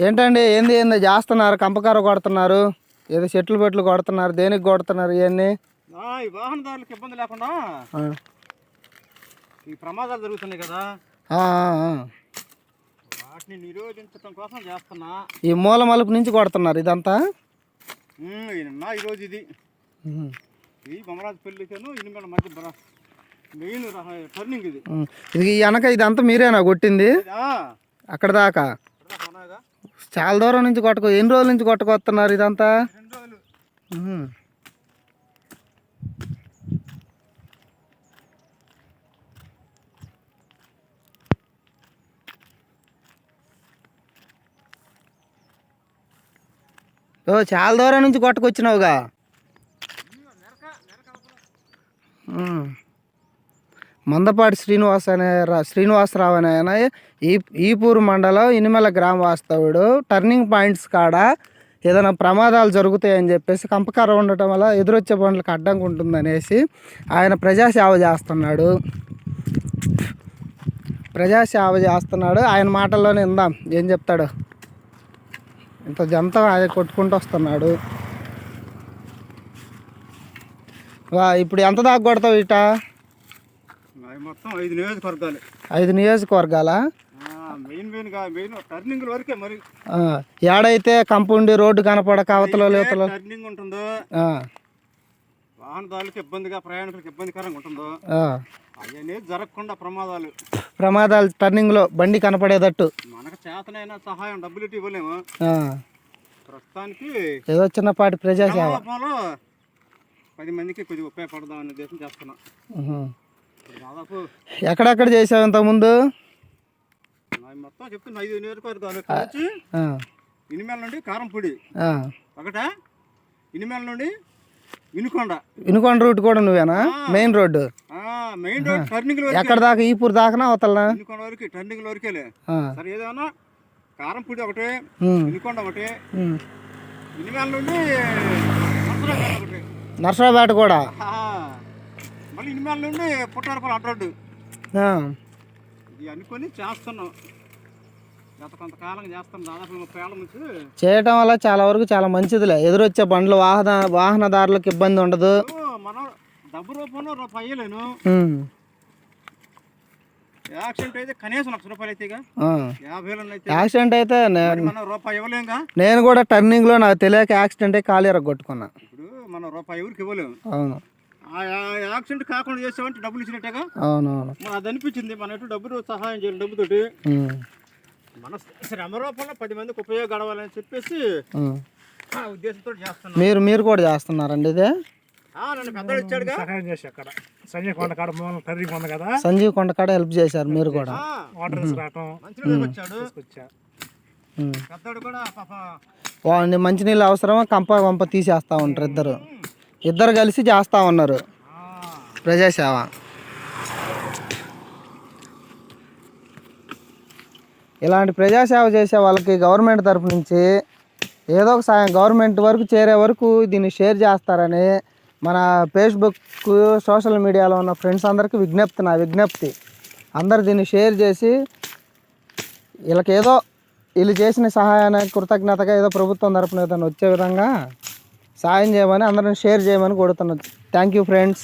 ఏంటండి ఏంది ఏంది చేస్తున్నారు? కంపకార కొడుతున్నారు, ఏదో చెట్లు పెట్లు కొడుతున్నారు, దేనికి కొడుతున్నారు ఇవన్నీ? ఈ వాహనదారులకు ఇబ్బంది లేకుండా ఈ ప్రమాదాలు జరుగుతున్నాయి కదా, వాటిని నిరోధించడం కోసం చేస్తున్నా. ఈ మూల మలుపు నుంచి కొడుతున్నారు ఇదంతా. ఈరోజు ఇది ఈ బొమ్మరాజుపల్లికేను ఇనిమేల మధ్య మెయిన్ టర్నింగ్ ఇది. ఇది వెనక ఇదంతా మీరేనా కొట్టింది? అక్కడ దాకా చాలా దూరం నుంచి ఎన్ని రోజుల నుంచి కొట్టుకొస్తున్నారు ఇదంతా? 2 రోజులు. చాలా దూరం నుంచి కొట్టుకొచ్చినావుగా. మందపాటి శ్రీనివాసరావు అనే ఆయన ఈపూరు మండలం ఇనిమల గ్రామ వాస్తవుడు. టర్నింగ్ పాయింట్స్ కాడ ఏదైనా ప్రమాదాలు జరుగుతాయని చెప్పేసి కంపకారం ఉండటం వల్ల ఎదురొచ్చే బండ్లకు అడ్డంగా ఉంటుందనేసి ఆయన ప్రజాసేవ చేస్తున్నాడు. ఆయన మాటల్లోనే ఇందాం ఏం చెప్తాడు. ఇంత జంత అదే కొట్టుకుంటూ వస్తున్నాడు. ఇప్పుడు ఎంత దాకా కొడతావు ఇట? మొత్తం 5 నియోజకవర్గాలు. 5 నియోజకవర్గాలా? మెయిన్ టర్నింగ్ వరకే. మరి ఏడైతే కంపౌండ్ రోడ్డు కనపడక అవతల టర్నింగ్ ఉంటుందో, వాహనదారులకు ఇబ్బందిగా, ప్రయాణికులకు ఇబ్బందికరంగా ఉంటుందో అవన్నీ జరగకుండా ప్రమాదాలు టర్నింగ్ లో బండి కనపడేటట్టు మనకు చేతనైనా సహాయం డబ్బులు ఇటు ఇవ్వలేము. ప్రస్తుతానికి ఏదో చిన్నపాటి ప్రజాసేవ 10 మందికి కొద్దిగా ఉపయోగపడదాం అనే ఉద్దేశం చేస్తున్నా. దాదాపు ఎక్కడెక్కడ చేసావు ఇంతకుముందు? మొత్తం చెప్తున్నా 5 నియోజకవర్గాలు. ఇనిమేల నుండి కారంపూడి ఒకట, ఇనిమేల నుండి వినుకొండ రూట్ కూడా నువ్వేనా? మెయిన్ రోడ్ టర్నింగ్ ఎక్కడ దాకా? ఈపూర్ దాకా అవతల వినుకొండ వరకు టర్నింగ్ వరకేలే. సరే ఏదైనా కారంపూడి ఒకటి, వినుకొండ ఒకటి, ఇనిమేల నుండి నర్సరావుపేట కూడా, మళ్ళీ ఇనిమేల నుండి పుట్టారపల్లి అడ్రోడ్డు. ఇది అనుకొని చేస్తున్నాం. గత కొంతకాలంగా చేస్తాం. దాదాపు 30 ఏళ్ళ నుంచి చేయటం వల్ల చాలా వరకు చాలా మంచిదిలే. ఎదురొచ్చే బండ్లు వాహనదారులకు ఇబ్బంది ఉండదు. మనం డబ్బు రూపంలో రూపాయి అయ్యలేను. యాక్సిడెంట్ అయితే కనీసం 1 లక్ష రూపాయలు అయితే 50,000 అయితే యాక్సిడెంట్ అయితే మనం రూపాయి ఇవ్వలేముగా. నేను కూడా టర్నింగ్ లో నాకు తెలియక యాక్సిడెంట్ అయి కాలు ఎరగొట్టుకున్నా. ఇప్పుడు మనం రూపాయి ఎవరికి ఇవ్వలేము. అవును. యాక్సిడెంట్ కాకుండా చేసామంటే డబ్బులు ఇచ్చినట్టుగా. అవునవును. మన అది అనిపించింది. మన ఎటు డబ్బులు సహాయం చేయాలి. డబ్బుతోటి మన శ్రమ రూపంలో 10 మందికి ఉపయోగపడాలని చెప్పేసి ఉద్దేశంతో చేస్తున్నాం. మీరు కూడా చేస్తున్నారండి ఇదే? నన్ను పెద్దలు ఇచ్చాడుగా, సహాయం చేసి అక్కడ సంజీవ్ కొండ కాడ టర్నింగ్ ఉంది కదా, సంజీవ్ కొండ కాడ హెల్ప్ చేశారు మీరు కూడా. వాటర్ రావటం వచ్చాడు పెద్దడు కూడా. పాప మంచినీళ్ళు అవసరమా కంప తీసేస్తా ఉంటారు. ఇద్దరు కలిసి చేస్తా ఉన్నారు ప్రజాసేవ. ఇలాంటి ప్రజాసేవ చేసే వాళ్ళకి గవర్నమెంట్ తరపు నుంచి ఏదో ఒక సాయం గవర్నమెంట్ వరకు చేరే వరకు దీన్ని షేర్ చేస్తారని మన ఫేస్బుక్, సోషల్ మీడియాలో ఉన్న ఫ్రెండ్స్ అందరికీ విజ్ఞప్తి. అందరు దీన్ని షేర్ చేసి వీళ్ళు చేసిన సహాయానికి కృతజ్ఞతగా ఏదో ప్రభుత్వం తరపున ఏదైనా వచ్చే విధంగా సాయం చేయమని అందరిని షేర్ చేయమని కోరుతున్నాను. Thank you friends.